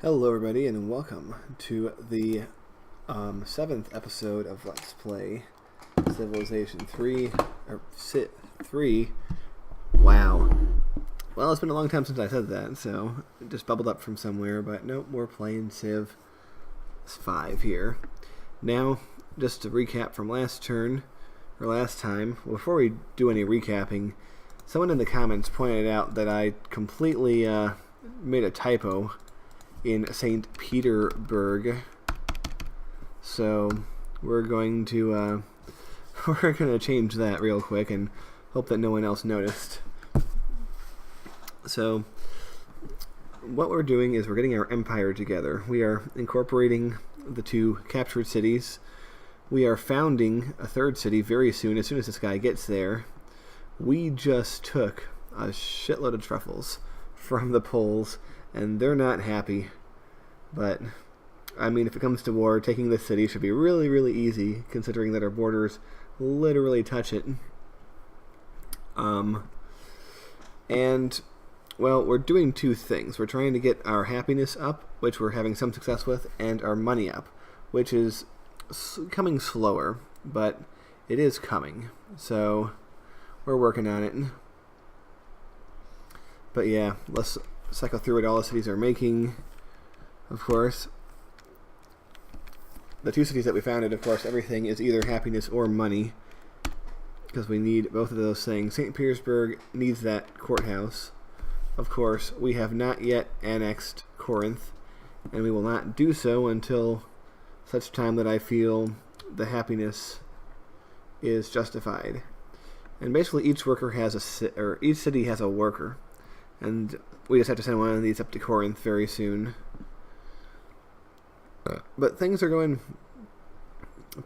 Hello everybody and welcome to the 7th episode of Let's Play Civilization 3, or Cit 3. Wow. Well, it's been a long time since I said that, so it just bubbled up from somewhere, but nope, we're playing Civ 5 here. Now, just to recap from last time, before we do any recapping, someone in the comments pointed out that I completely made a typo in St. Petersburg. So we're going to change that real quick and hope that no one else noticed. So what we're doing is we're getting our empire together. We are incorporating the two captured cities. We are founding a third city very soon, as soon as this guy gets there. We just took a shitload of truffles from the Poles, and they're not happy. But, I mean, if it comes to war, taking this city should be really, really easy, considering that our borders literally touch it. And, well, we're doing two things. We're trying to get our happiness up, which we're having some success with, and our money up, which is coming slower, but it is coming. So, we're working on it. But yeah, let's cycle through what all the cities are making. Of course, the two cities that we founded, of course, everything is either happiness or money, because we need both of those things. St. Petersburg needs that courthouse. Of course, we have not yet annexed Corinth, and we will not do so until such time that I feel the happiness is justified. And basically, each worker has each city has a worker. And we just have to send one of these up to Corinth very soon. But things are going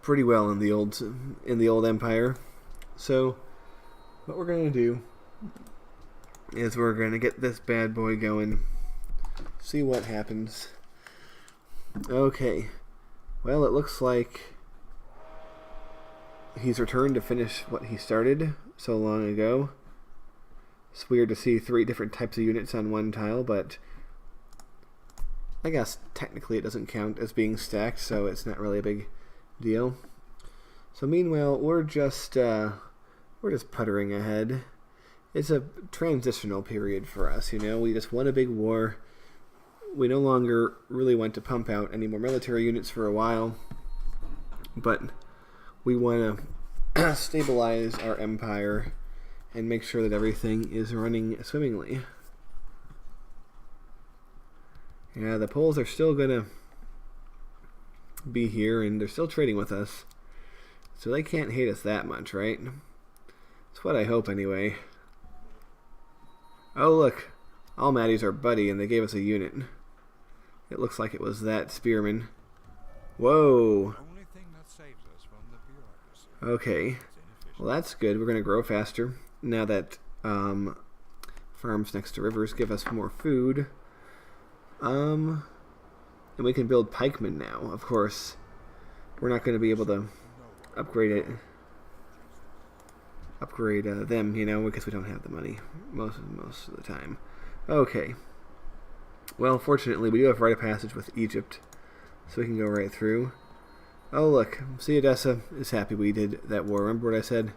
pretty well in the old empire. So what we're going to do is we're going to get this bad boy going. See what happens. Okay. Well, it looks like he's returned to finish what he started so long ago. It's weird to see 3 different types of units on one tile, but I guess technically it doesn't count as being stacked, so it's not really a big deal. So meanwhile, we're just puttering ahead. It's a transitional period for us, you know. We just won a big war. We no longer really want to pump out any more military units for a while, but we want to stabilize our empire and make sure that everything is running swimmingly. Yeah, the Poles are still gonna be here, and they're still trading with us, so they can't hate us that much, right? That's what I hope, anyway. Oh, look, Almaty's our buddy, and they gave us a unit. It looks like it was that spearman. Whoa! Okay, well that's good. We're gonna grow faster now that farms next to rivers give us more food. And we can build pikemen now. Of course, we're not going to be able to upgrade them, you know, because we don't have the money most of the time. Okay. Well, fortunately, we do have rite of passage with Egypt, so we can go right through. Oh, look. See, Edessa is happy we did that war. Remember what I said?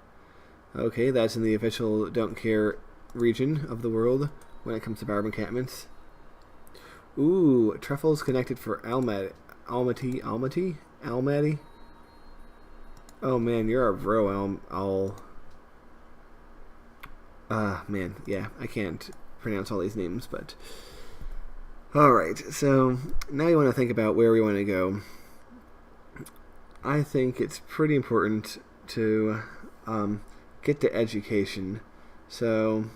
Okay, that's in the official don't care region of the world when it comes to barb encampments. Ooh, truffles connected for Almaty. Oh man, you're a bro, man, yeah, I can't pronounce all these names, but alright, so now you want to think about where we want to go. I think it's pretty important to get to education. So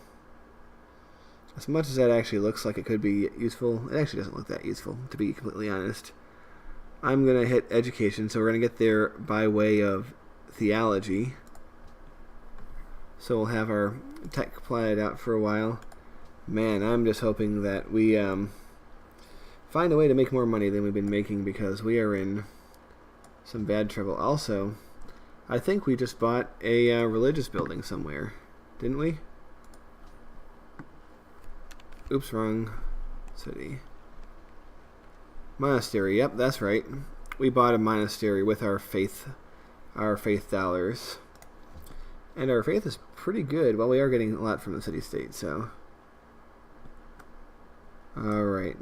as much as that actually looks like it could be useful, it actually doesn't look that useful, to be completely honest. I'm going to hit education, so we're going to get there by way of theology. So we'll have our tech plotted out for a while. Man, I'm just hoping that we find a way to make more money than we've been making, because we are in some bad trouble. Also, I think we just bought a religious building somewhere, didn't we? Oops, wrong city. Monastery, yep, that's right. We bought a monastery with our faith dollars. And our faith is pretty good. Well, we are getting a lot from the city-state, so... Alright.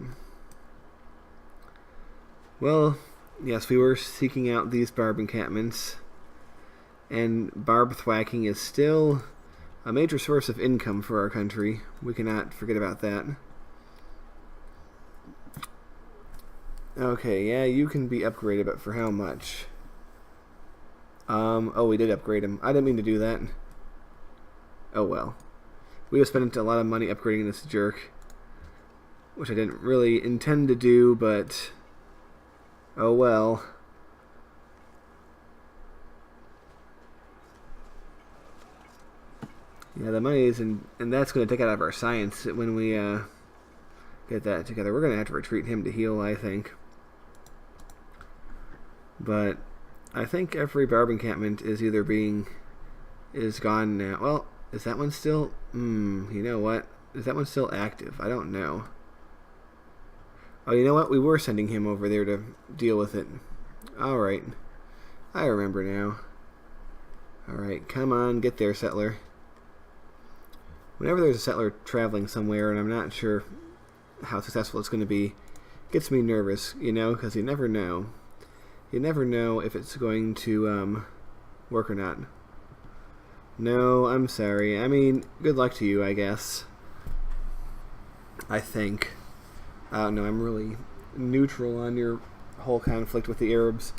Well, yes, we were seeking out these barb encampments. And barb thwacking is still a major source of income for our country. We cannot forget about that. Okay, yeah, you can be upgraded, but for how much? Oh, we did upgrade him. I didn't mean to do that. Oh well. We have spent a lot of money upgrading this jerk, which I didn't really intend to do, but oh well. Yeah, the money is and that's going to take out of our science when we get that together. We're going to have to retreat him to heal, I think. But I think every barb encampment is either is gone now. Well, is that one still? You know what? Is that one still active? I don't know. Oh, you know what? We were sending him over there to deal with it. Alright. I remember now. Alright, come on, get there, settler. Whenever there's a settler traveling somewhere and I'm not sure how successful it's going to be, it gets me nervous, you know, because you never know. You never know if it's going to work or not. No, I'm sorry. I mean, good luck to you, I guess. I think. I don't know, I'm really neutral on your whole conflict with the Arabs.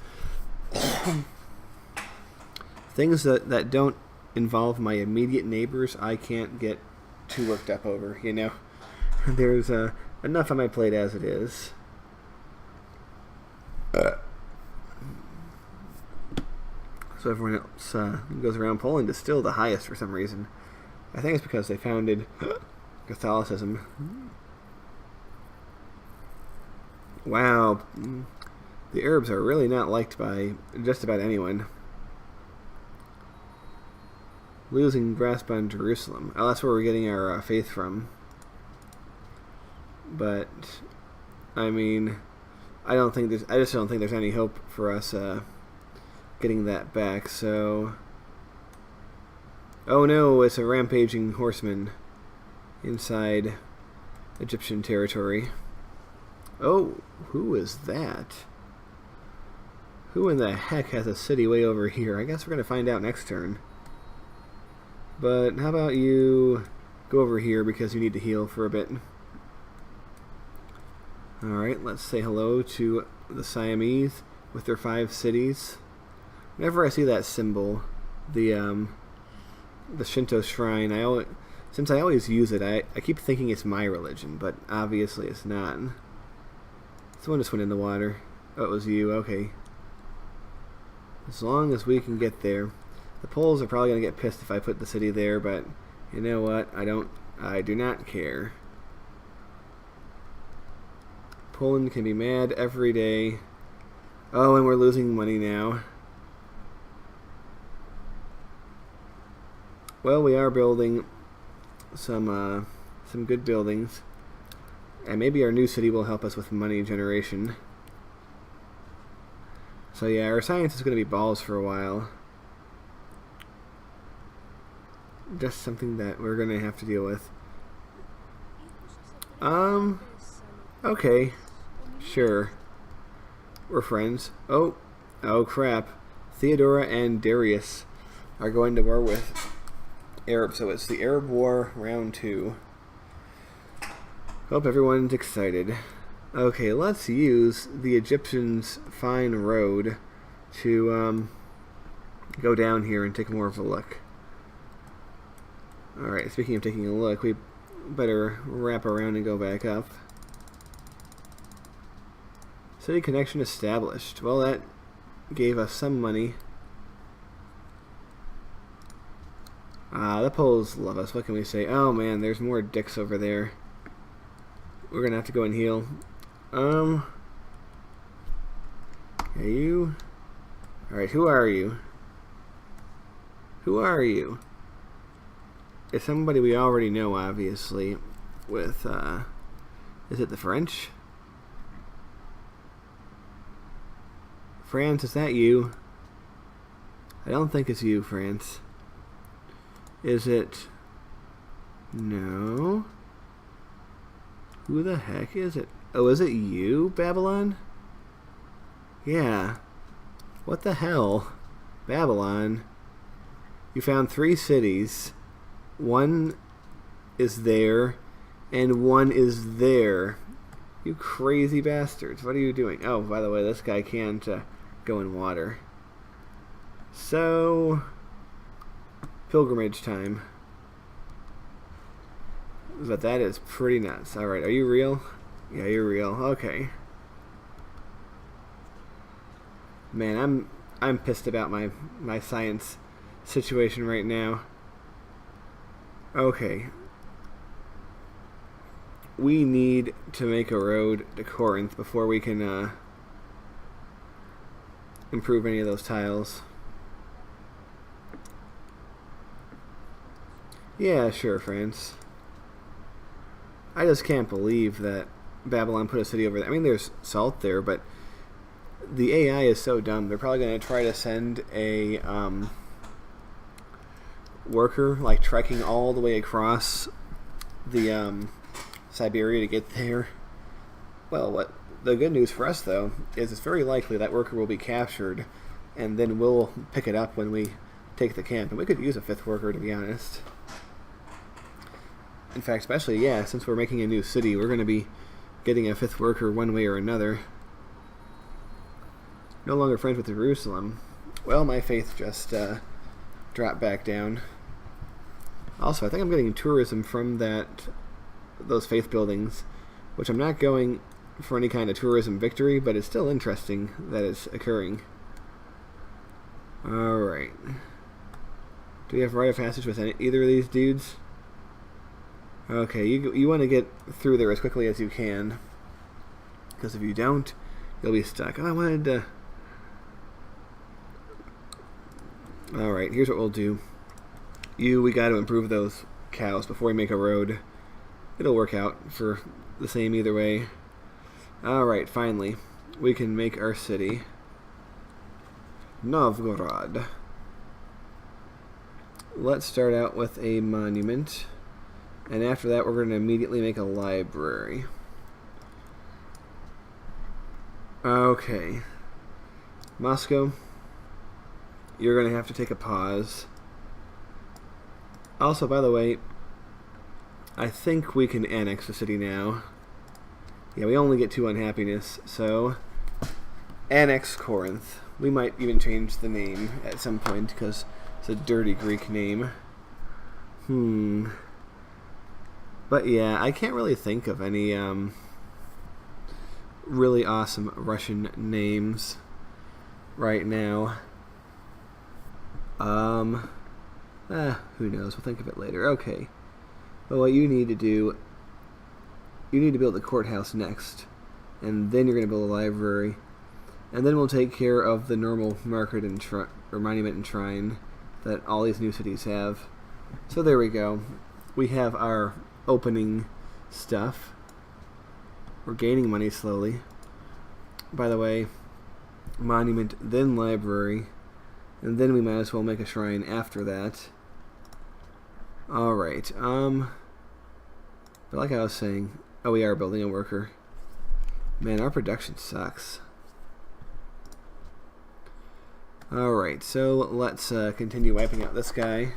Things that don't involve my immediate neighbors, I can't get too worked up over, you know? There's enough on my plate as it is. So everyone else goes around. Poland is still the highest for some reason. I think it's because they founded Catholicism. Wow. The Arabs are really not liked by just about anyone. Losing grasp on Jerusalem. Oh, that's where we're getting our faith from. But, I mean, I just don't think there's any hope for us getting that back, so... Oh no, it's a rampaging horseman inside Egyptian territory. Oh, who is that? Who in the heck has a city way over here? I guess we're going to find out next turn. But how about you go over here because you need to heal for a bit. Alright, let's say hello to the Siamese with their 5 cities. Whenever I see that symbol, the Shinto shrine, since I always use it, I keep thinking it's my religion, but obviously it's not. Someone just went in the water. Oh, it was you, okay. As long as we can get there. The Poles are probably going to get pissed if I put the city there, but you know what? I do not care. Poland can be mad every day. Oh, and we're losing money now. Well, we are building some good buildings. And maybe our new city will help us with money generation. So yeah, our science is going to be balls for a while. Just something that we're going to have to deal with. Okay. Sure. We're friends. Oh crap. Theodora and Darius are going to war with Arab, so it's the Arab War round 2. Hope everyone's excited. Okay, let's use the Egyptians' fine road to go down here and take more of a look. Alright, speaking of taking a look, we better wrap around and go back up. City connection established. Well, that gave us some money. The Poles love us. What can we say? Oh man, there's more dicks over there. We're gonna have to go and heal. Yeah, you... Alright, who are you? Who are you? It's somebody we already know, obviously, with, is it the French? France, is that you? I don't think it's you, France. Is it? No. Who the heck is it? Oh, is it you, Babylon? Yeah. What the hell? Babylon. You found 3 cities. One is there, and one is there. You crazy bastards. What are you doing? Oh, by the way, this guy can't go in water. So, pilgrimage time. But that is pretty nuts. Alright, are you real? Yeah, you're real. Okay. Man, I'm pissed about my science situation right now. Okay. We need to make a road to Corinth before we can improve any of those tiles. Yeah, sure, France. I just can't believe that Babylon put a city over there. I mean, there's salt there, but the AI is so dumb. They're probably going to try to send a worker, like, trekking all the way across the Siberia to get there. Well, what the good news for us, though, is it's very likely that worker will be captured, and then we'll pick it up when we take the camp. And we could use a 5th worker, to be honest. In fact, especially, yeah, since we're making a new city, we're going to be getting a 5th worker one way or another. No longer friends with Jerusalem. Well, my faith just dropped back down. Also, I think I'm getting tourism from those faith buildings, which I'm not going for any kind of tourism victory, but it's still interesting that it's occurring. Alright. Do we have rite of passage with either of these dudes? Okay, you want to get through there as quickly as you can, because if you don't, you'll be stuck. Oh, I wanted to... Alright, here's what we'll do. We got to improve those cows before we make a road. It'll work out for the same either way. Alright, finally, we can make our city. Novgorod. Let's start out with a monument. And after that, we're going to immediately make a library. Okay. Moscow, you're going to have to take a pause. Also, by the way, I think we can annex the city now. Yeah, we only get 2 unhappiness, so annex Corinth. We might even change the name at some point, because it's a dirty Greek name. But yeah, I can't really think of any really awesome Russian names right now. Who knows? We'll think of it later. Okay. But what you need to do, you need to build the courthouse next, and then you're going to build a library, and then we'll take care of the normal market and monument and shrine that all these new cities have. So there we go. We have our opening stuff. We're gaining money slowly. By the way, monument, then library, and then we might as well make a shrine after that. Alright, but like I was saying, oh, we are building a worker. Man, our production sucks. Alright, so let's continue wiping out this guy.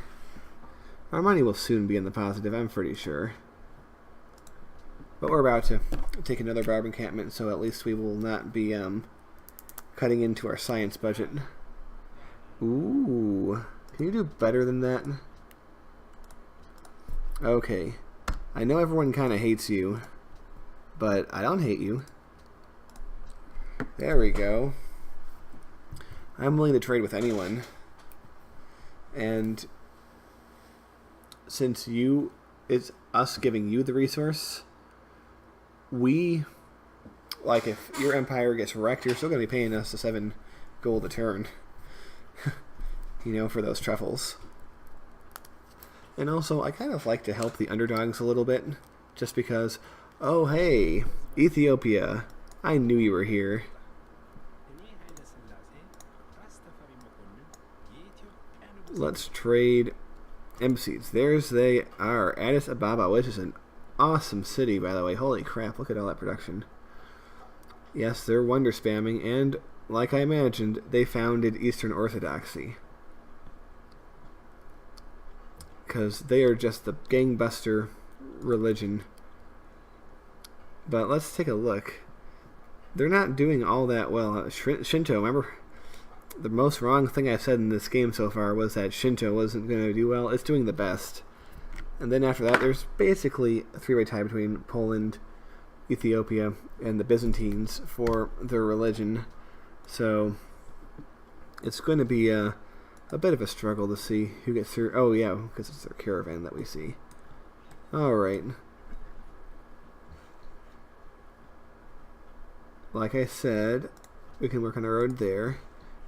Our money will soon be in the positive, I'm pretty sure. But we're about to take another barb encampment, so at least we will not be cutting into our science budget. Ooh, can you do better than that? Okay, I know everyone kind of hates you, but I don't hate you. There we go. I'm willing to trade with anyone. And since it's us giving you the resource, like, if your empire gets wrecked, you're still going to be paying us the 7 gold a turn. You know, for those truffles. And also, I kind of like to help the underdogs a little bit, just because, oh hey, Ethiopia, I knew you were here. let's trade embassies. There's they are. Addis Ababa, which is an awesome city, by the way. Holy crap, look at all that production. Yes, they're wonder spamming, and like I imagined, they founded Eastern Orthodoxy. Because they are just the gangbuster religion. But let's take a look. They're not doing all that well. Shinto, remember? The most wrong thing I've said in this game so far was that Shinto wasn't going to do well. It's doing the best. And then after that, there's basically a three-way tie between Poland, Ethiopia, and the Byzantines for their religion. So it's going to be a bit of a struggle to see who gets through. Oh, yeah, because it's their caravan that we see. All right. Like I said, we can work on the road there.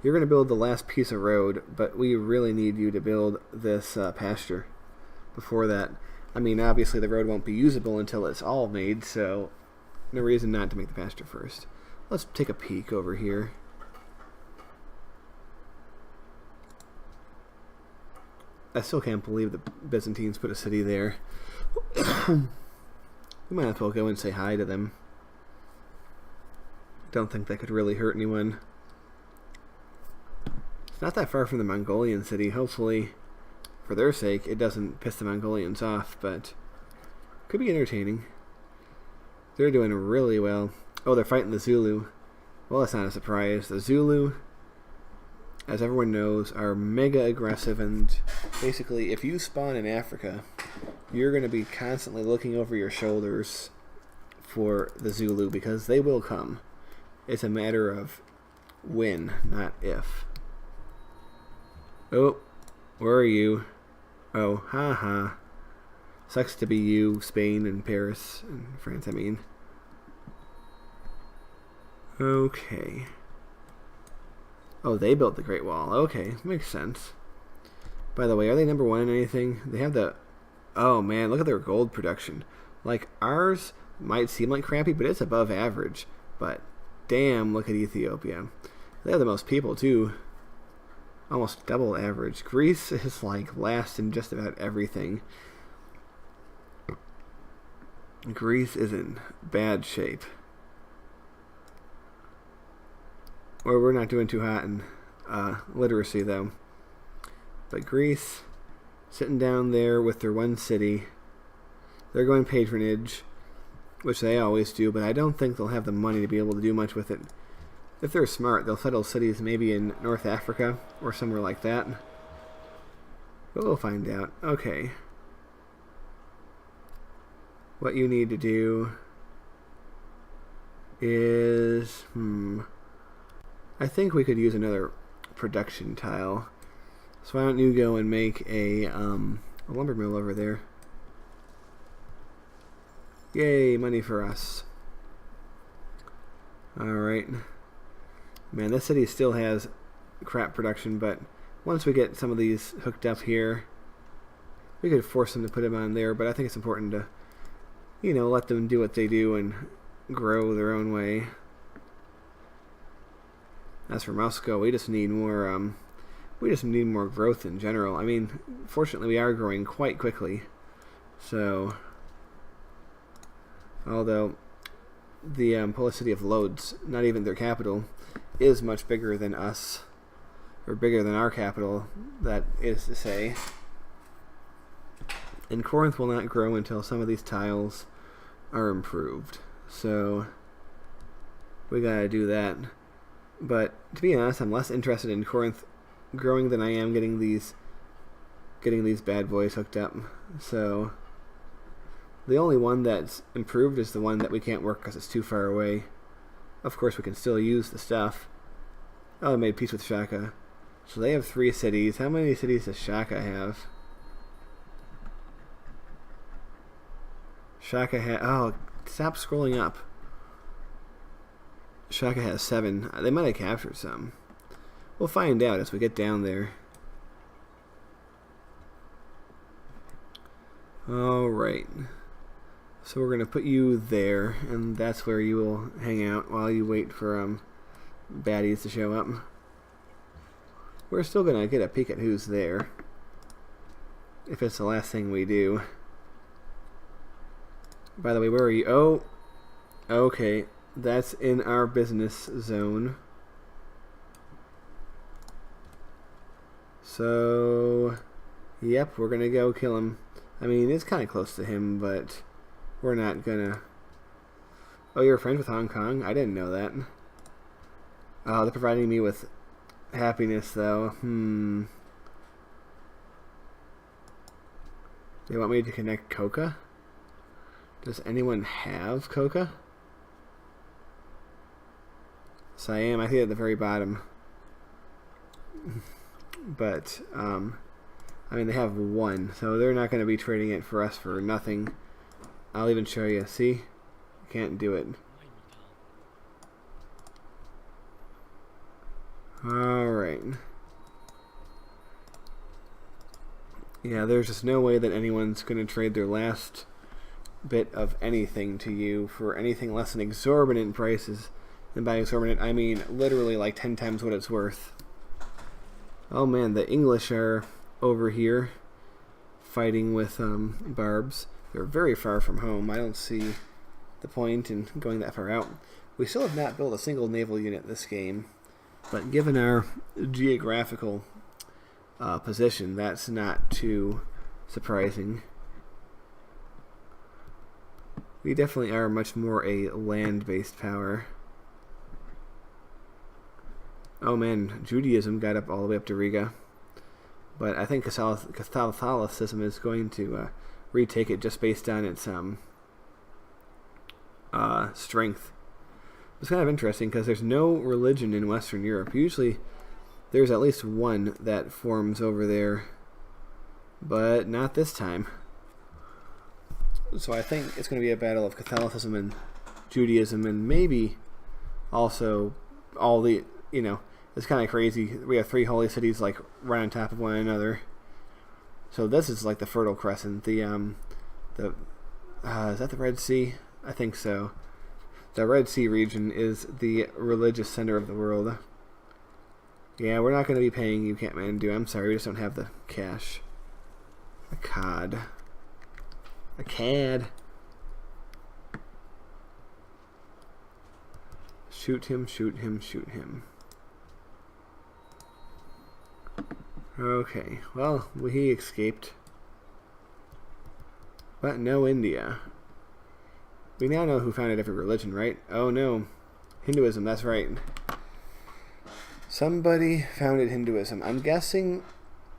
You're going to build the last piece of road, but we really need you to build this pasture before that. I mean, obviously the road won't be usable until it's all made, so no reason not to make the pasture first. Let's take a peek over here. I still can't believe the Byzantines put a city there. We might as well go and say hi to them. Don't think that could really hurt anyone. It's not that far from the Mongolian city. Hopefully, for their sake, it doesn't piss the Mongolians off, but could be entertaining. They're doing really well. Oh, they're fighting the Zulu. Well, that's not a surprise. The Zulu, as everyone knows, are mega aggressive, and basically, if you spawn in Africa, you're going to be constantly looking over your shoulders for the Zulu, because they will come. It's a matter of when, not if. Oh, where are you? Oh, haha. Sucks to be you, Spain and Paris, and France, I mean. Okay. Oh, they built the Great Wall. Okay, makes sense. By the way, are they number one in anything? They have the... Oh, man, look at their gold production. Like, ours might seem like crappy, but it's above average. But, damn, look at Ethiopia. They have the most people, too. Almost double average. Greece is, like, last in just about everything. Greece is in bad shape. Or we're not doing too hot in literacy, though. But Greece, sitting down there with their one city. They're going patronage, which they always do, but I don't think they'll have the money to be able to do much with it. If they're smart, they'll settle cities maybe in North Africa or somewhere like that. But we'll find out. Okay. What you need to do is... I think we could use another production tile. So why don't you go and make a lumber mill over there. Yay, money for us. Alright. Man, this city still has crap production, but once we get some of these hooked up here, we could force them to put them on there, but I think it's important to, you know, let them do what they do and grow their own way. As for Moscow, we just need more growth in general. I mean, fortunately we are growing quite quickly. So, although the Polish city of Lodz, not even their capital, is much bigger than us, or bigger than our capital, that is to say. And Corinth will not grow until some of these tiles are improved. So, we gotta do that. But, to be honest, I'm less interested in Corinth growing than I am getting these bad boys hooked up. So, the only one that's improved is the one that we can't work because it's too far away. Of course, we can still use the stuff. Oh, I made peace with Shaka. So they have 3 cities. How many cities does Shaka have? Shaka has... Oh, stop scrolling up. Shaka has 7. They might have captured some. We'll find out as we get down there. Alright. So we're going to put you there, and that's where you will hang out while you wait for baddies to show up. We're still going to get a peek at who's there, if it's the last thing we do. By the way, where are you? Oh, okay. That's in our business zone. So, yep, we're going to go kill him. I mean, it's kind of close to him, but we're not going to... Oh, you're friends with Hong Kong? I didn't know that. Oh, they're providing me with happiness, though. They want me to connect Coca? Does anyone have Coca? Siam, I think at the very bottom. But, I mean, they have one, so they're not going to be trading it for us for nothing. I'll even show you. See? Can't do it. Alright. Yeah, there's just no way that anyone's going to trade their last bit of anything to you for anything less than exorbitant prices. And by exorbitant, I mean literally like 10 times what it's worth. Oh man, the English are over here fighting with barbs. They're very far from home. I don't see the point in going that far out. We still have not built a single naval unit this game, but given our geographical position, that's not too surprising. We definitely are much more a land-based power. Oh man, Judaism got up all the way up to Riga, but I think Catholicism is going to retake it just based on its strength. It's kind of interesting because there's no religion in Western Europe. Usually there's at least one that forms over there, but not this time. So I think it's going to be a battle of Catholicism and Judaism, and maybe also all the, you know, it's kind of crazy. We have 3 holy cities like right on top of one another. So this is like the Fertile Crescent. The is that the Red Sea? I think so. The Red Sea region is the religious center of the world. Yeah, we're not going to be paying you, Kathmandu. I'm sorry, we just don't have the cash. A cod. A cad. Shoot him, shoot him, shoot him. Okay, well, he escaped. But no India. We now know who founded every religion, right? Oh no, Hinduism, that's right. Somebody founded Hinduism. I'm guessing,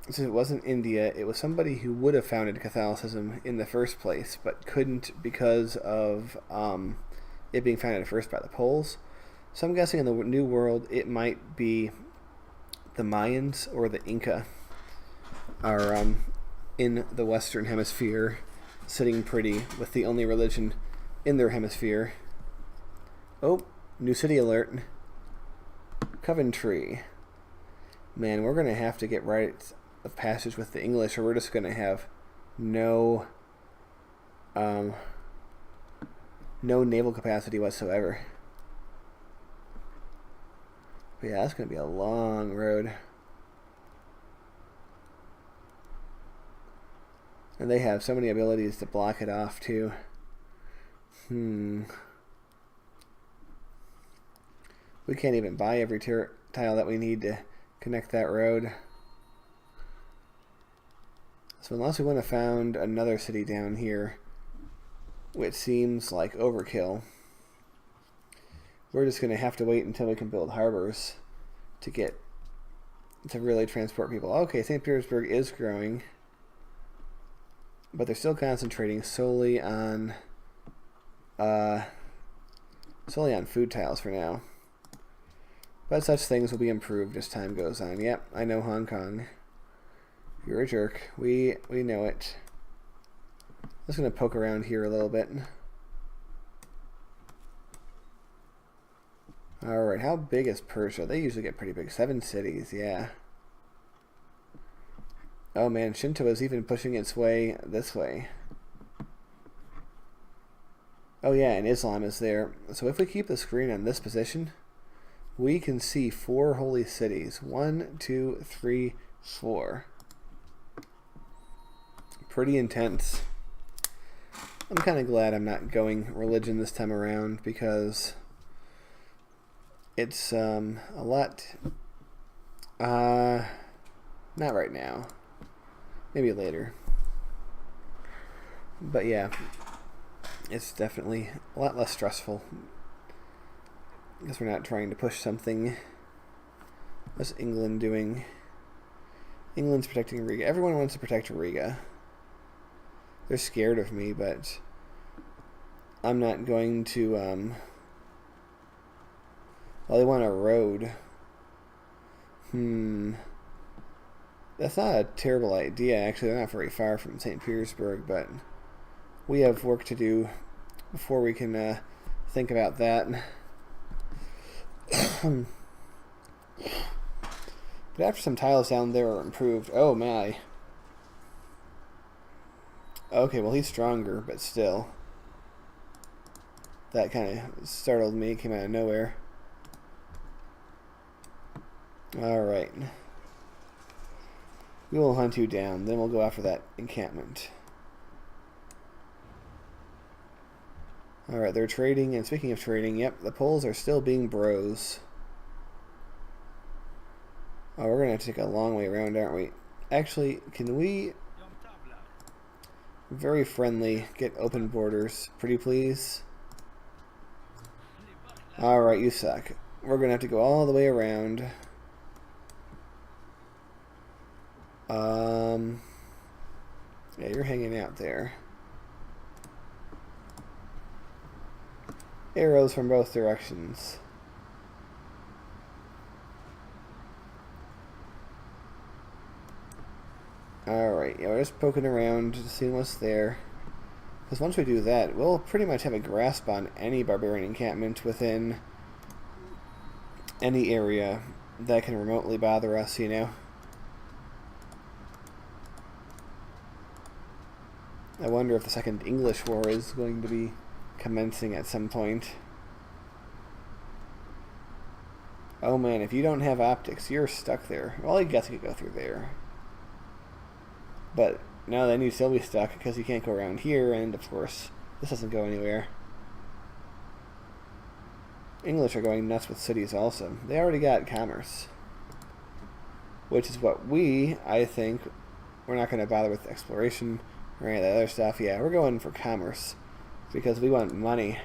since it wasn't India, it was somebody who would have founded Catholicism in the first place, but couldn't because of it being founded first by the Poles. So I'm guessing in the New World, it might be the Mayans or the Inca are in the Western Hemisphere, sitting pretty with the only religion in their hemisphere. Oh, new city alert. Coventry. Man, we're going to have to get right of passage with the English, or we're just going to have no naval capacity whatsoever. But yeah, that's going to be a long road. And they have so many abilities to block it off, too. We can't even buy every tile that we need to connect that road. So unless we want to found another city down here, which seems like overkill, we're just going to have to wait until we can build harbors to really transport people. Okay, St. Petersburg is growing, but they're still concentrating solely on food tiles for now. But such things will be improved as time goes on. Yep, I know Hong Kong. You're a jerk. We know it. I'm just going to poke around here a little bit. Alright, how big is Persia? They usually get pretty big. 7 cities, yeah. Oh man, Shinto is even pushing its way this way. Oh yeah, and Islam is there. So if we keep the screen on this position, we can see 4 holy cities. 1, 2, 3, 4. Pretty intense. I'm kind of glad I'm not going religion this time around because it's a lot. Not right now. Maybe later. But yeah, it's definitely a lot less stressful because we're not trying to push something. What's England doing? England's protecting Riga. Everyone wants to protect Riga. They're scared of me, but I'm not going to, well, they want a road. That's not a terrible idea, actually. They're not very far from St. Petersburg, but we have work to do before we can think about that. But after some tiles down there are improved, oh my. Okay, well, he's stronger, but still. That kind of startled me, came out of nowhere. Alright. We will hunt you down, then we'll go after that encampment. Alright, they're trading, and speaking of trading, yep, the Poles are still being bros. Oh, we're going to have to take a long way around, aren't we? Actually, can we... Very friendly, get open borders, pretty please? Alright, you suck. We're going to have to go all the way around. Yeah, you're hanging out there. Arrows from both directions. Alright, yeah, we're just poking around, seeing what's there. Because once we do that, we'll pretty much have a grasp on any barbarian encampment within any area that can remotely bother us, you know? I wonder if the Second English War is going to be commencing at some point. Oh man, if you don't have optics, you're stuck there. Well, I guess you could go through there. But no, then you'd still be stuck because you can't go around here, and of course, this doesn't go anywhere. English are going nuts with cities also. They already got commerce. Which is what I think, we're not going to bother with exploration or any of that other stuff. Yeah, we're going for commerce because we want money.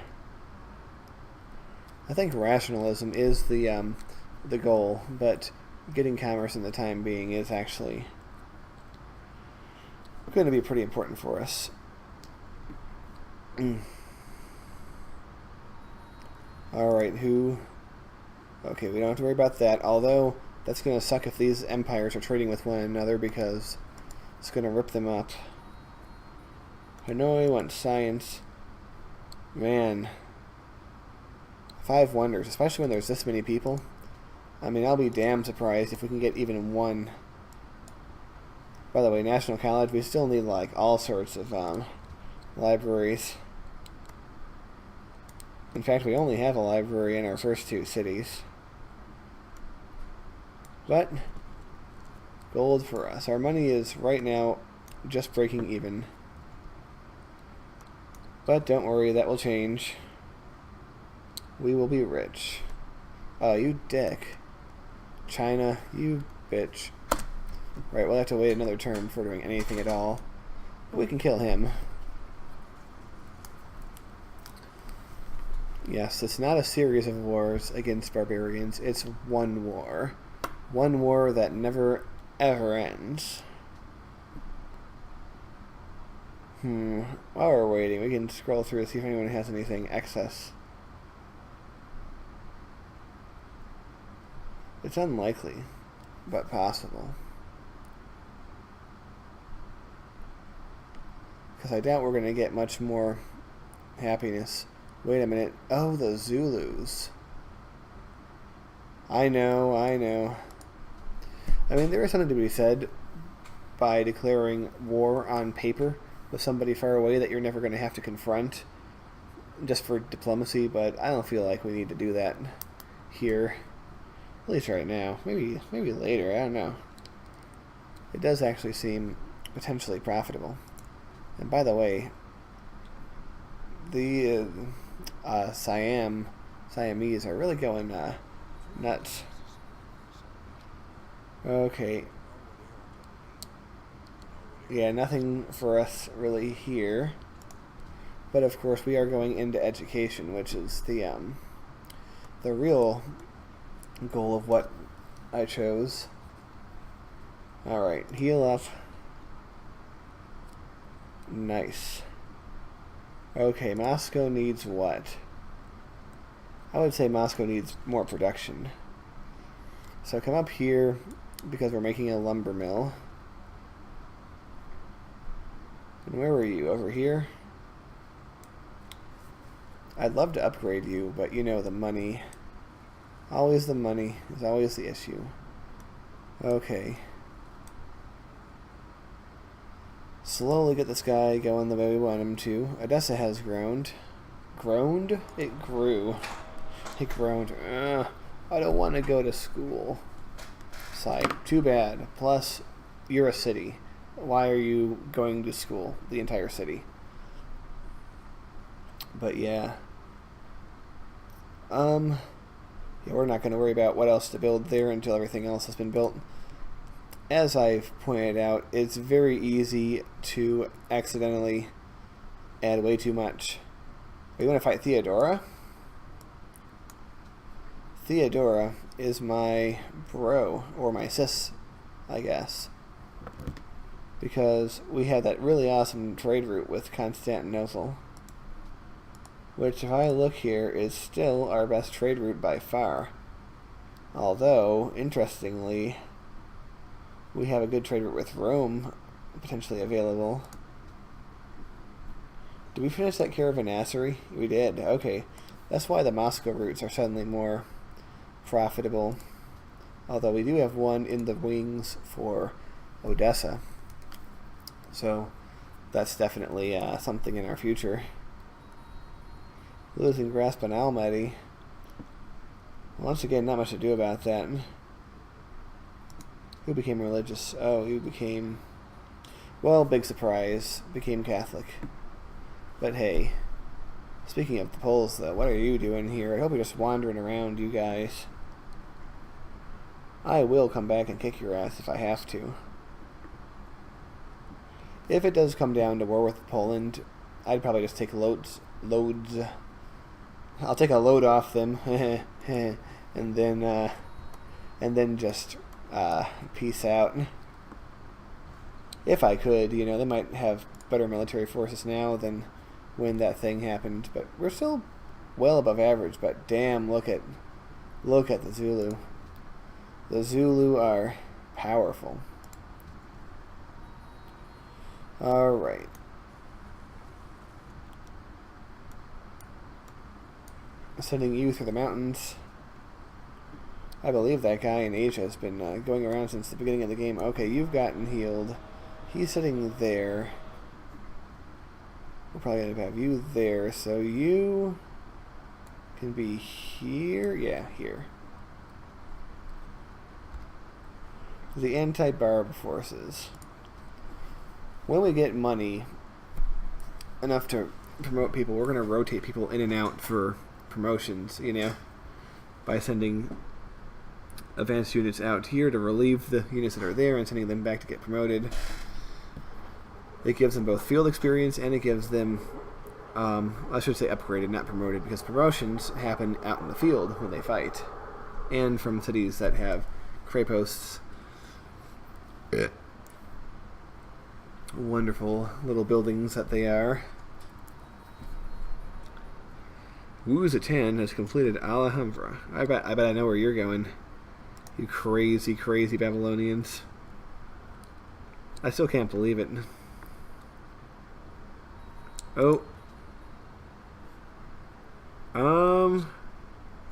I think rationalism is the goal, but getting commerce in the time being is actually going to be pretty important for us. Alright, who... Okay, we don't have to worry about that, although that's going to suck if these empires are trading with one another because it's going to rip them up. Hanoi wants science. Man. 5 wonders, especially when there's this many people. I mean, I'll be damn surprised if we can get even one. By the way, National College, we still need, like, all sorts of libraries. In fact, we only have a library in our first 2 cities. But, gold for us. Our money is, right now, just breaking even. But don't worry, that will change. We will be rich. Oh, you dick. China, you bitch. Right, we'll have to wait another turn before doing anything at all. But we can kill him. Yes, it's not a series of wars against barbarians. It's one war. One war that never, ever ends. While we're waiting, we can scroll through to see if anyone has anything excess. It's unlikely, but possible. Because I doubt we're going to get much more happiness. Wait a minute. Oh, the Zulus. I know. I mean, there is something to be said by declaring war on paper with somebody far away that you're never going to have to confront just for diplomacy, but I don't feel like we need to do that here. At least right now. Maybe later. I don't know. It does actually seem potentially profitable. And by the way, the Siamese are really going nuts. Okay. Yeah, nothing for us really here. But of course, we are going into education, which is the real goal of what I chose. Alright, heal up. Nice. Okay, Moscow needs what? I would say Moscow needs more production. So come up here, because we're making a lumber mill. And where were you? Over here? I'd love to upgrade you, but you know, the money. Always the money is always the issue. Okay. Slowly get this guy going the way we want him to. Odessa has groaned. Groaned? It grew. It groaned. I don't want to go to school. Psych. Too bad. Plus, you're a city. Why are you going to school? The entire city. But yeah. Yeah, we're not going to worry about what else to build there until everything else has been built. As I've pointed out, it's very easy to accidentally add way too much. You want to fight Theodora? Theodora is my bro, or my sis, I guess. Because we had that really awesome trade route with Constantinople. Which, if I look here, is still our best trade route by far. Although, interestingly, we have a good trade route with Rome potentially available. Did we finish that caravanserai? We did. Okay. That's why the Moscow routes are suddenly more profitable. Although we do have one in the wings for Odessa. So that's definitely something in our future. Losing grasp on Almaty. Once again, not much to do about that. Who became religious? Oh, you became... Well, big surprise. Became Catholic. But hey. Speaking of the Poles, though, what are you doing here? I hope you're just wandering around, you guys. I will come back and kick your ass if I have to. If it does come down to war with Poland, I'd probably just take loads. I'll take a load off them, and then just peace out. If I could, you know, they might have better military forces now than when that thing happened, but we're still well above average. But damn, look at the Zulu. The Zulu are powerful. All right. Sending you through the mountains. I believe that guy in Asia has been going around since the beginning of the game. Okay, you've gotten healed. He's sitting there. We're probably going to have you there, so you can be here. Yeah, here. The anti-barb forces. When we get money enough to promote people, we're going to rotate people in and out for promotions, you know, by sending advanced units out here to relieve the units that are there and sending them back to get promoted. It gives them both field experience and it gives them, I should say upgraded, not promoted, because promotions happen out in the field when they fight, and from cities that have creposts. Wonderful little buildings that they are. Wu Zetian has completed Alhambra. I bet I know where you're going. You crazy, crazy Babylonians. I still can't believe it. Oh.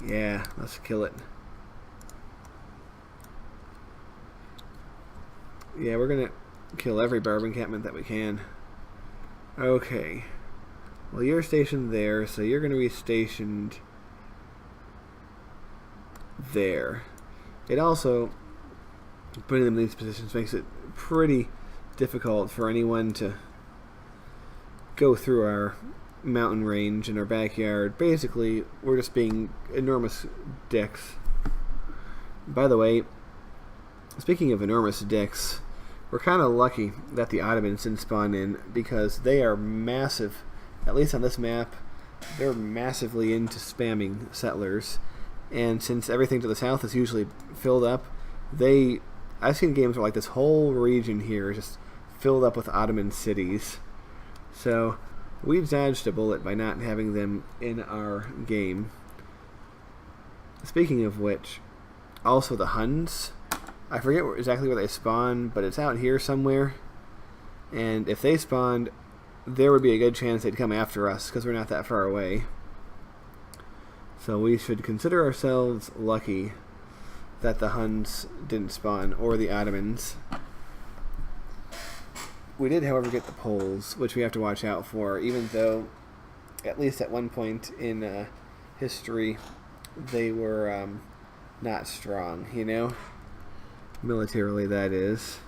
Yeah, let's kill it. Yeah, we're gonna kill every barb encampment that we can. Okay. Well, you're stationed there, so you're gonna be stationed there. it also, putting them in these positions makes it pretty difficult for anyone to go through our mountain range in our backyard. Basically, we're just being enormous dicks. By the way, speaking of enormous dicks, we're kind of lucky that the Ottomans didn't spawn in, because they are massive. At least on this map, they're massively into spamming settlers. And since everything to the south is usually filled up, I've seen games where like this whole region here is just filled up with Ottoman cities. So we dodged a bullet by not having them in our game. Speaking of which, also the Huns, I forget exactly where they spawn, but it's out here somewhere. And if they spawned, there would be a good chance they'd come after us, because we're not that far away. So we should consider ourselves lucky that the Huns didn't spawn, or the Ottomans. We did, however, get the Poles, which we have to watch out for, even though, at least at one point in history, they were not strong, you know? Militarily, that is.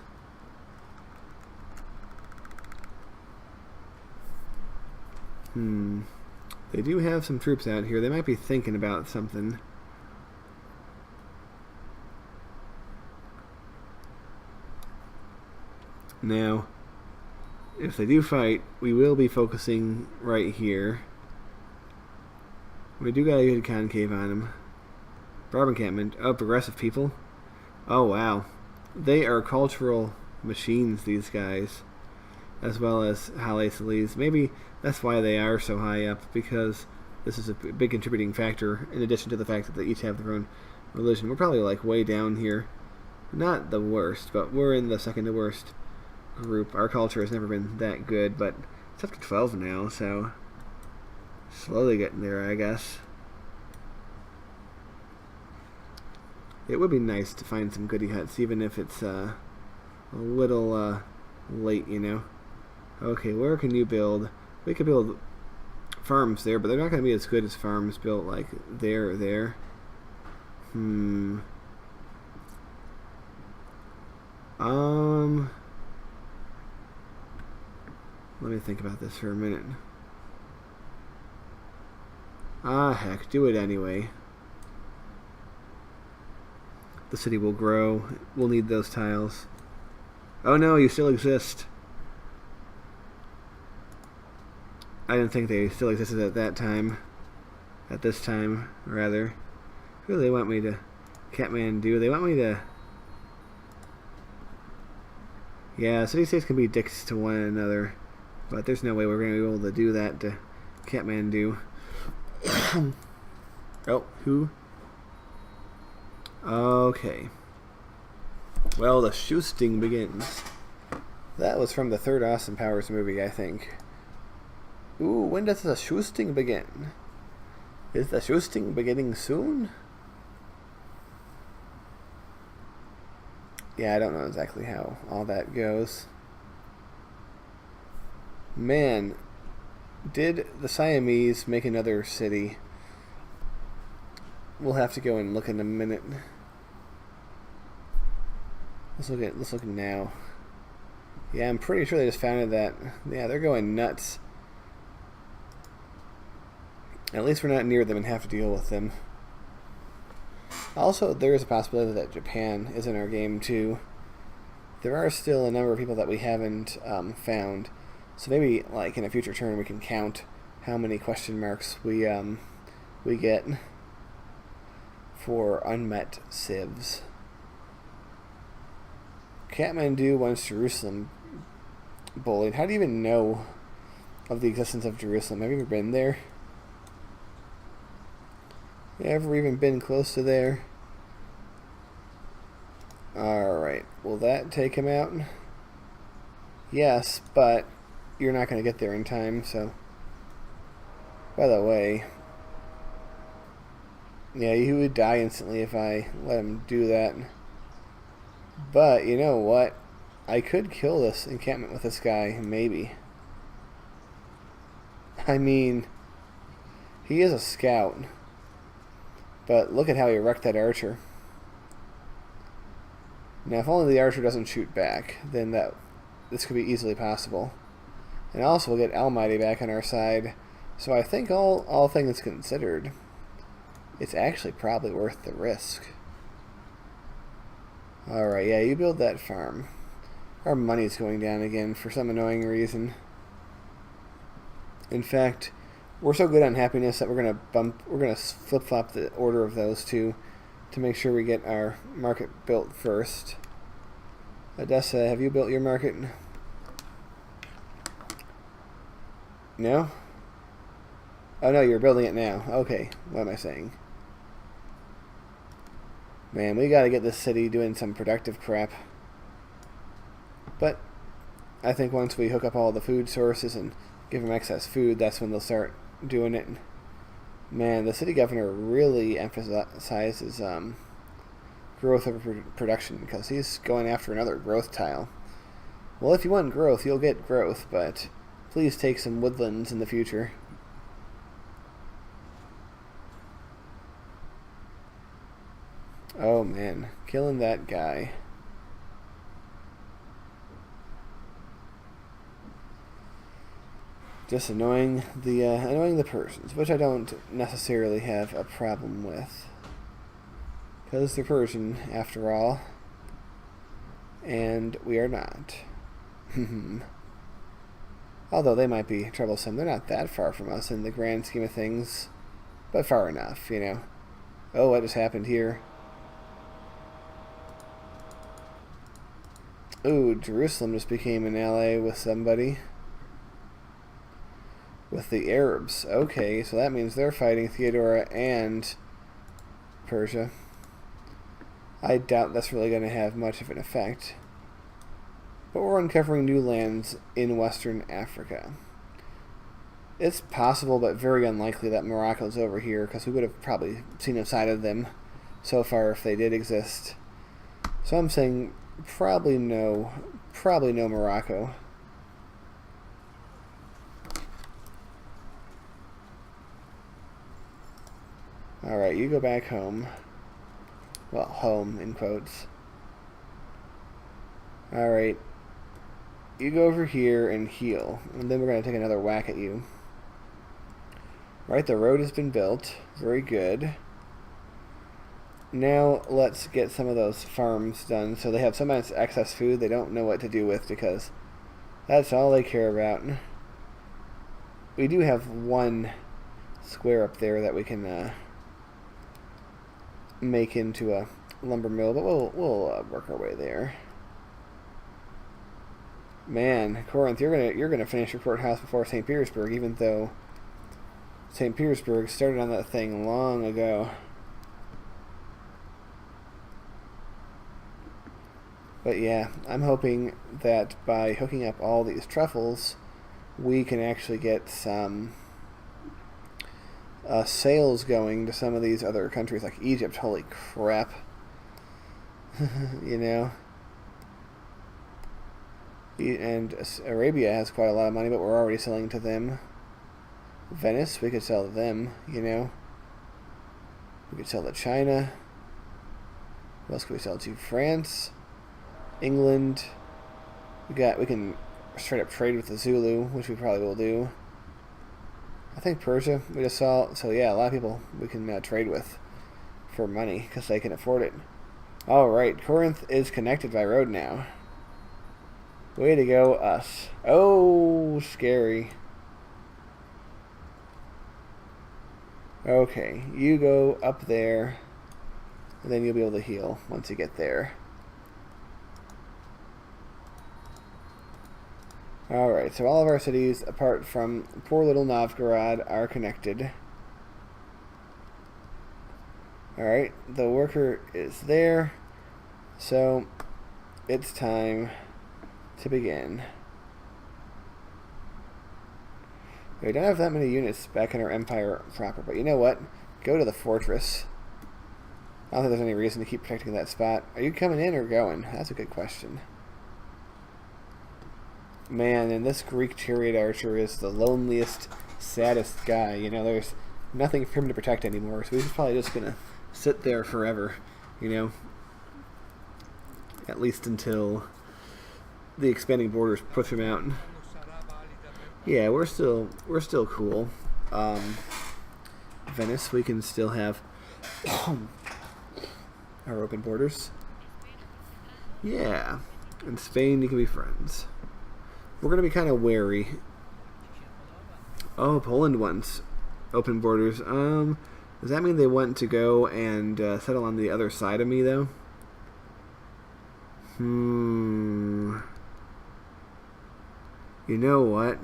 They do have some troops out here. They might be thinking about something. Now, if they do fight, we will be focusing right here. We do got a good concave on them. Barb encampment. Oh, progressive people. Oh, wow. They are cultural machines, these guys. As well as Haile Selassie. Maybe that's why they are so high up, because this is a big contributing factor, in addition to the fact that they each have their own religion. We're probably like way down here. Not the worst, but we're in the second to worst group. Our culture has never been that good, but it's up to 12 now, so slowly getting there, I guess. It would be nice to find some goodie huts, even if it's a little late, you know. Okay, where can you build? We could build farms there, but they're not going to be as good as farms built like there or there. Let me think about this for a minute. Heck, do it anyway. The city will grow. We'll need those tiles. Oh no, you still exist. I didn't think they still existed at that time. At this time, rather. Who do they want me to Kathmandu? They want me to... Yeah, city-states can be dicks to one another, but there's no way we're going to be able to do that to Kathmandu. Oh, who? Okay. Well, the shooting begins. That was from the third Austin Powers movie, I think. Ooh, when does the shooting begin? Is the shooting beginning soon? Yeah, I don't know exactly how all that goes. Man, did the Siamese make another city? We'll have to go and look in a minute. Let's look now. Yeah, I'm pretty sure they just founded that. Yeah, they're going nuts. At least we're not near them and have to deal with them. Also, there is a possibility that Japan is in our game too. There are still a number of people that we haven't found. So maybe, like, in a future turn, we can count how many question marks we get for unmet civs. Kathmandu wants Jerusalem bullied. How do you even know of the existence of Jerusalem? Have you ever been there? You ever even been close to there? Alright, will that take him out? Yes, but you're not going to get there in time, so... By the way... Yeah, he would die instantly if I let him do that. But, you know what? I could kill this encampment with this guy, maybe. I mean... He is a scout. But look at how he wrecked that archer. Now, if only the archer doesn't shoot back, then this could be easily possible. And also, we'll get Almighty back on our side. So I think all things considered, it's actually probably worth the risk. Alright, yeah, you build that farm. Our money's going down again for some annoying reason. In fact, we're so good on happiness that we're gonna flip-flop the order of those two to make sure we get our market built first. Odessa, have you built your market? No? Oh no, you're building it now. Okay, what am I saying? Man, we gotta get this city doing some productive crap. But I think once we hook up all the food sources and give them excess food, that's when they'll start doing it. Man, the city governor really emphasizes growth over production because he's going after another growth tile. Well, if you want growth, you'll get growth, but please take some woodlands in the future. Oh man, killing that guy. Just annoying the Persians, which I don't necessarily have a problem with, because they're Persian after all, and we are not. Although they might be troublesome, they're not that far from us in the grand scheme of things, but far enough, you know. Oh, what just happened here? Ooh, Jerusalem just became an ally with somebody. With the Arabs. Okay, so that means they're fighting Theodora and Persia. I doubt that's really going to have much of an effect. But we're uncovering new lands in Western Africa. It's possible, but very unlikely, that Morocco's over here, because we would have probably seen a side of them so far if they did exist. So I'm saying probably no Morocco. Alright, you go back home. Well, home, in quotes. Alright. You go over here and heal. And then we're going to take another whack at you. Right, the road has been built. Very good. Now, let's get some of those farms done. So they have so much excess food they don't know what to do with, because that's all they care about. We do have one square up there that we can make into a lumber mill, but we'll work our way there. Man, Corinth, you're gonna finish your courthouse before St. Petersburg, even though St. Petersburg started on that thing long ago. But yeah, I'm hoping that by hooking up all these truffles, we can actually get some sales going to some of these other countries like Egypt. Holy crap. You know? And Arabia has quite a lot of money, but we're already selling to them. Venice, we could sell to them, you know? We could sell to China. What else could we sell to? France. England. We can straight up trade with the Zulu, which we probably will do. I think Persia we just saw. So yeah, a lot of people we can trade with for money because they can afford it. Alright, Corinth is connected by road now. Way to go, us. Oh, scary. Okay, you go up there, and then you'll be able to heal once you get there. Alright, so all of our cities, apart from poor little Novgorod, are connected. Alright, the worker is there, so it's time to begin. We don't have that many units back in our empire proper, but you know what? Go to the fortress. I don't think there's any reason to keep protecting that spot. Are you coming in or going? That's a good question. Man, and this Greek chariot archer is the loneliest, saddest guy. You know, there's nothing for him to protect anymore, so he's probably just gonna sit there forever, you know. at least until the expanding borders push them out. Yeah, we're still cool. Venice, we can still have our open borders. Yeah, in Spain you can be friends. We're gonna be kind of wary. Oh, Poland wants open borders. Does that mean they want to go and settle on the other side of me, though? You know what?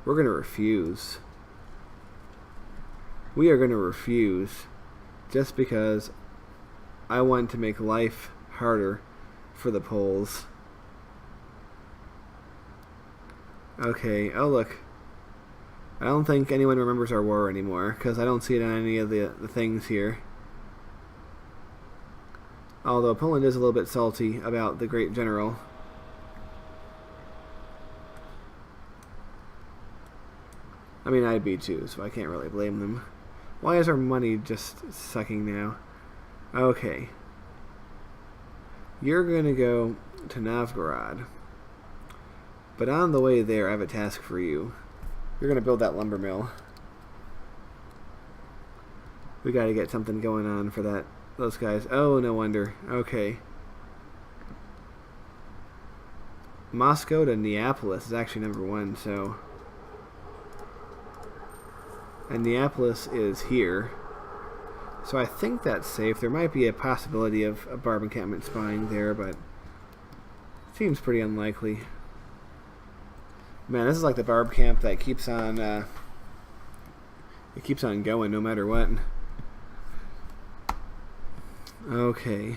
We're gonna refuse. We are gonna refuse just because I want to make life harder for the Poles. Okay, oh look. I don't think anyone remembers our war anymore, because I don't see it on any of the things here. Although Poland is a little bit salty about the great general. I mean, I'd be too, so I can't really blame them. Why is our money just sucking now? Okay. You're going to go to Novgorod. But on the way there, I have a task for you. You're going to build that lumber mill. We got to get something going on for that. Those guys. Oh, no wonder. Okay. Moscow to Neapolis is actually #1, so... And Neapolis is here. So I think that's safe. There might be a possibility of a barb encampment spawning there, but... seems pretty unlikely. Man, this is like the barb camp that keeps on, it keeps on going no matter what. Okay.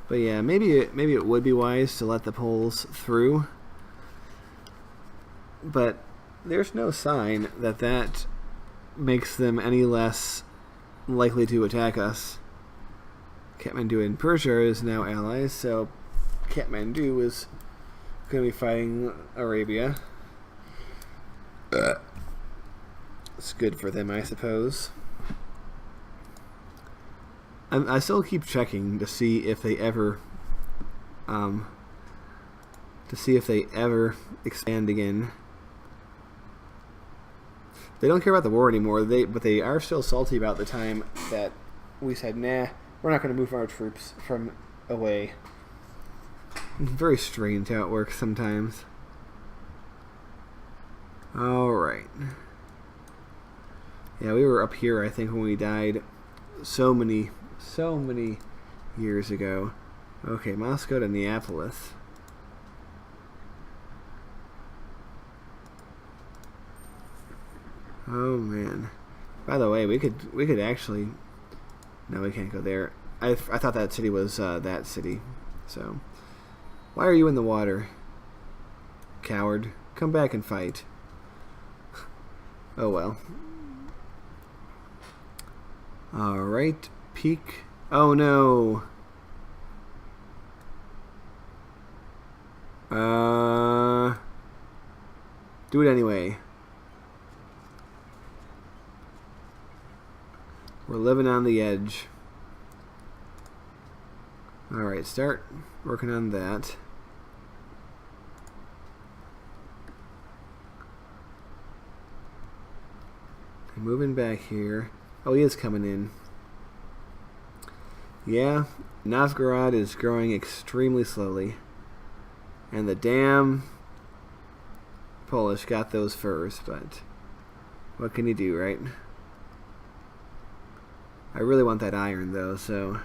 But yeah, maybe it would be wise to let the Poles through. But there's no sign that that makes them any less likely to attack us. Kathmandu and Persia is now allies, so Kathmandu is going to be fighting Arabia. It's good for them, I suppose. I still keep checking to see if they ever, expand again. They don't care about the war anymore. But they are still salty about the time that we said, nah, we're not going to move our troops from away. Very strange how it works sometimes. Alright. Yeah, we were up here, I think, when we died so many years ago. Okay, Moscow to Neapolis. Oh, man. By the way, we could actually... No, we can't go there. I thought that city was that city. So, why are you in the water? Coward. Come back and fight. Oh well. Alright. Peak. Oh no. Do it anyway. We're living on the edge. Alright, start working on that. Moving back here. Oh, he is coming in. Yeah, Novgorod is growing extremely slowly. And the damn Polish got those furs, but what can you do, right? I really want that iron, though, so...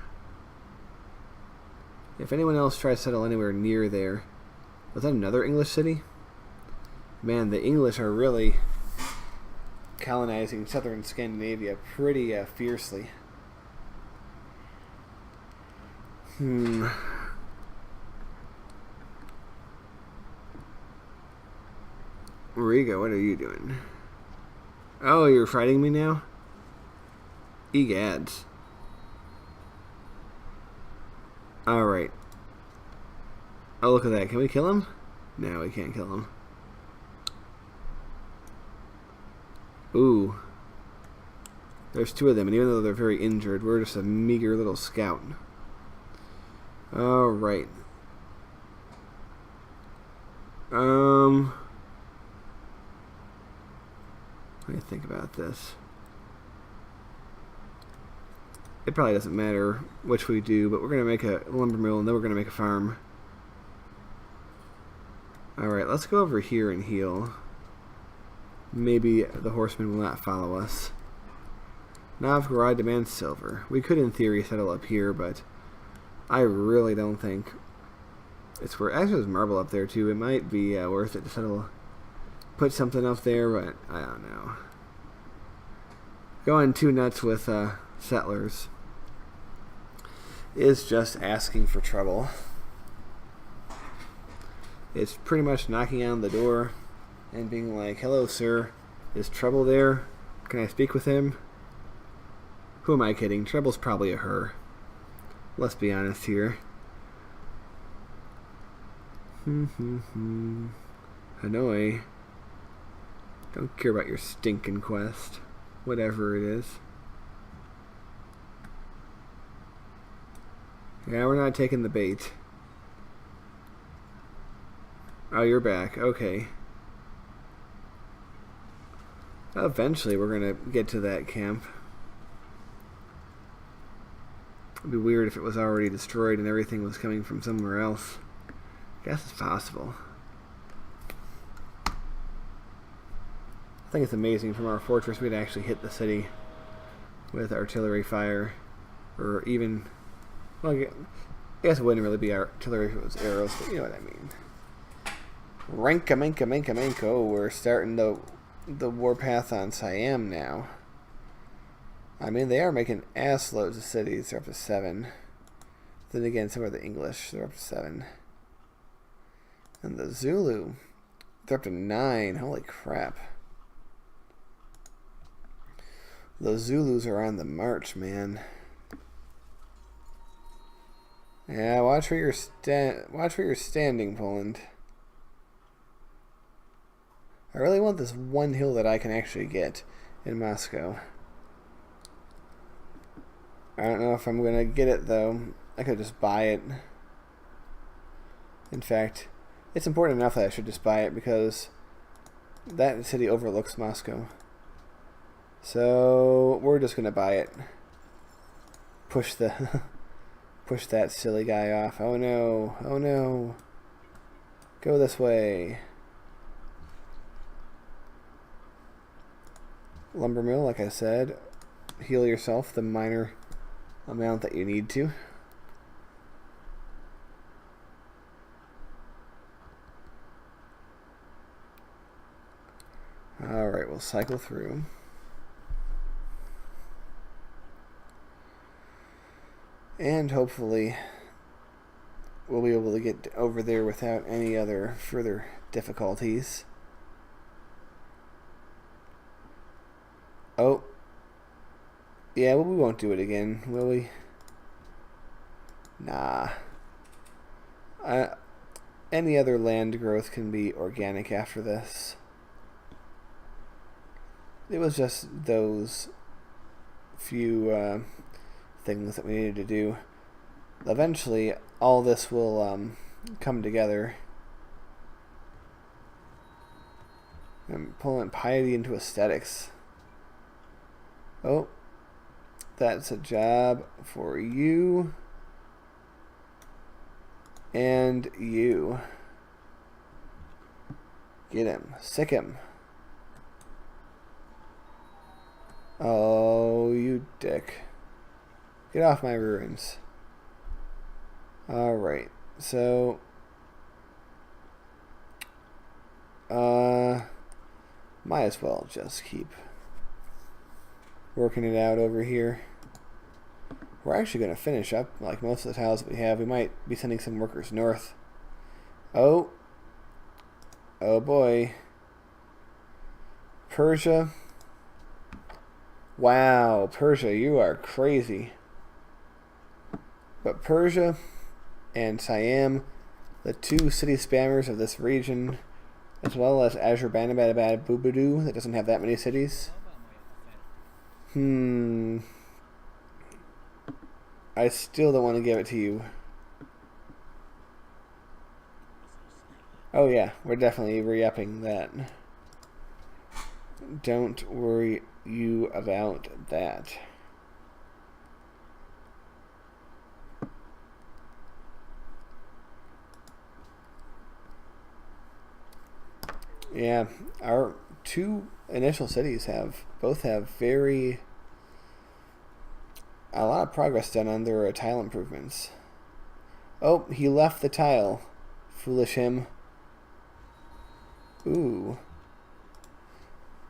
If anyone else tries to settle anywhere near there... Was that another English city? Man, the English are really colonizing southern Scandinavia pretty fiercely. Riga, what are you doing? Oh, you're fighting me now? Egads. Alright. Oh, look at that. Can we kill him? No, we can't kill him. Ooh. There's two of them, and even though they're very injured, we're just a meager little scout. Alright. Let me think about this. It probably doesn't matter which we do, but we're going to make a lumber mill, and then we're going to make a farm. Alright, let's go over here and heal. Maybe the horsemen will not follow us. Novgorod demands silver. We could, in theory, settle up here, but I really don't think it's worth. Actually, there's marble up there too. It might be worth it to settle, put something up there, but I don't know. Going too nuts with settlers is just asking for trouble. It's pretty much knocking on the door and being like, "Hello, sir. Is Trouble there? Can I speak with him?" Who am I kidding? Trouble's probably a her. Let's be honest here. Hanoi. Don't care about your stinking quest. Whatever it is. Yeah, we're not taking the bait. Oh, you're back. Okay. Eventually, we're gonna get to that camp. It'd be weird if it was already destroyed and everything was coming from somewhere else. I guess it's possible. I think it's amazing from our fortress we'd actually hit the city with artillery fire. Or even... Well, I guess it wouldn't really be artillery if it was arrows, but you know what I mean. Ranka-manka-manka-manko. We're starting the warpath on Siam now. I mean, they are making ass loads of cities. They're up to 7. Then again, some are the English. They're up to 7. And the Zulu, they're up to 9. Holy crap. The Zulus are on the march, man. Yeah, watch where you're standing, Poland. I really want this one hill that I can actually get in Moscow. I don't know if I'm going to get it, though. I could just buy it. In fact, it's important enough that I should just buy it because that city overlooks Moscow. So, we're just going to buy it. Push the... push that silly guy off. Oh no. Oh no. Go this way. Lumber mill, like I said. Heal yourself the minor amount that you need to. Alright, we'll cycle through. And hopefully we'll be able to get over there without any other further difficulties. Oh. Yeah, well, we won't do it again, will we? Nah. Any other land growth can be organic after this. It was just those few things that we needed to do. Eventually, all this will come together. I'm pulling piety into aesthetics. Oh, that's a job for you and you. Get him. Sick him. Oh, you dick. Get off my ruins. Alright, so... might as well just keep working it out over here. We're actually going to finish up, like most of the tiles that we have. We might be sending some workers north. Oh. Oh boy. Persia. Wow, Persia, you are crazy. But Persia and Siam, the two city spammers of this region, as well as Azerbaijan that doesn't have that many cities. I still don't want to give it to you. Oh yeah, we're definitely re-upping that. Don't worry you about that. Yeah, our two initial cities both have a lot of progress done on their tile improvements. Oh, he left the tile. Foolish him. Ooh.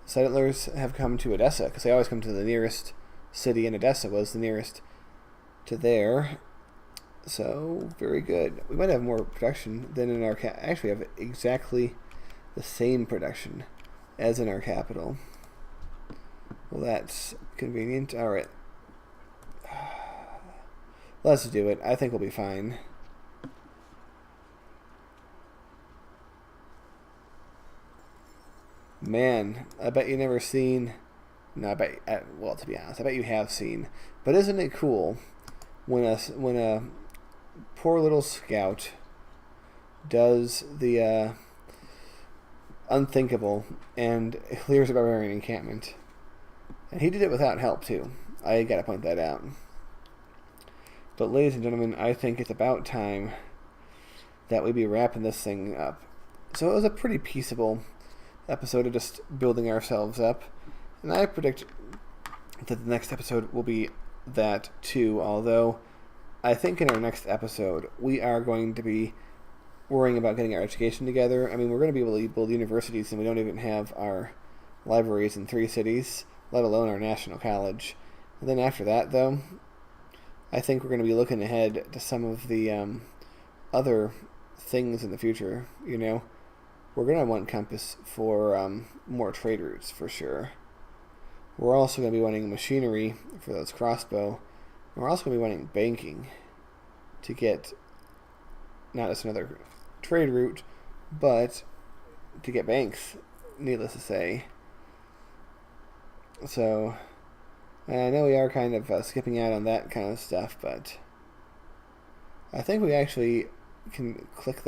Settlers have come to Edessa, because they always come to the nearest city, and Edessa was the nearest to there. So, very good. We might have more production than in our actually have exactly the same production as in our capital. Well, that's convenient. Alright. Let's do it. I think we'll be fine. Man, I bet you never seen... No, well, to be honest, I bet you have seen. But isn't it cool when a poor little scout does the unthinkable and clears a barbarian encampment? And he did it without help, too. I gotta point that out. But ladies and gentlemen, I think it's about time that we be wrapping this thing up. So it was a pretty peaceable episode of just building ourselves up. And I predict that the next episode will be that too, although I think in our next episode we are going to be worrying about getting our education together. I mean, we're going to be able to build universities and we don't even have our libraries in 3 cities, let alone our national college. And then after that, though, I think we're going to be looking ahead to some of the other things in the future, you know. We're going to want Compass for more trade routes, for sure. We're also going to be wanting machinery for those crossbow. And we're also going to be wanting banking to get not just another trade route, but to get banks, needless to say. So, I know we are kind of skipping out on that kind of stuff, but I think we actually can click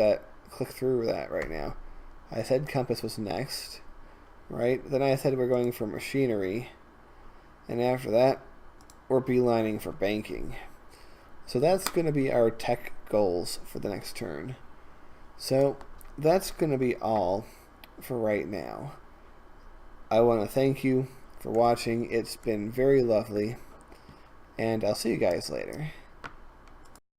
through that right now. I said Compass was next, right? Then I said we're going for machinery, and after that, we're beelining for banking. So that's going to be our tech goals for the next turn. So that's going to be all for right now. I want to thank you for watching. It's been very lovely, and I'll see you guys later.